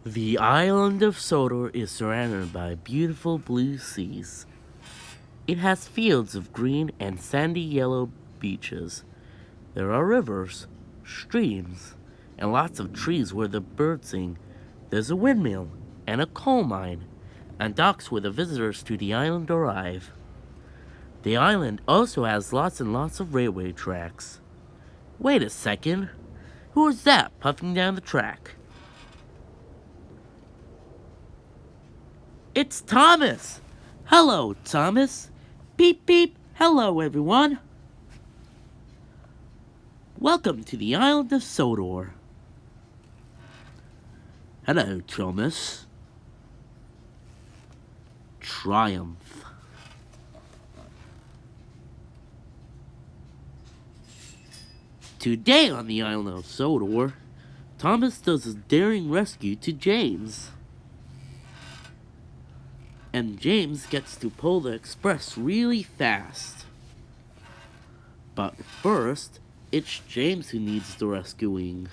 The island of Sodor is surrounded by beautiful blue seas. It has fields of green and sandy yellow beaches. There are rivers, streams, and lots of trees where the birds sing. There's a windmill and a coal mine, and docks where the visitors to the island arrive. The island also has lots and lots of railway tracks. Wait a second. Who is that puffing down the track? It's Thomas! Hello, Thomas! Beep beep! Hello, everyone! Welcome to the island of Sodor. Hello, Thomas. Triumph. Today on the island of Sodor, Thomas does a daring rescue to James. And James gets to pull the express really fast. But first, it's James who needs the rescuing.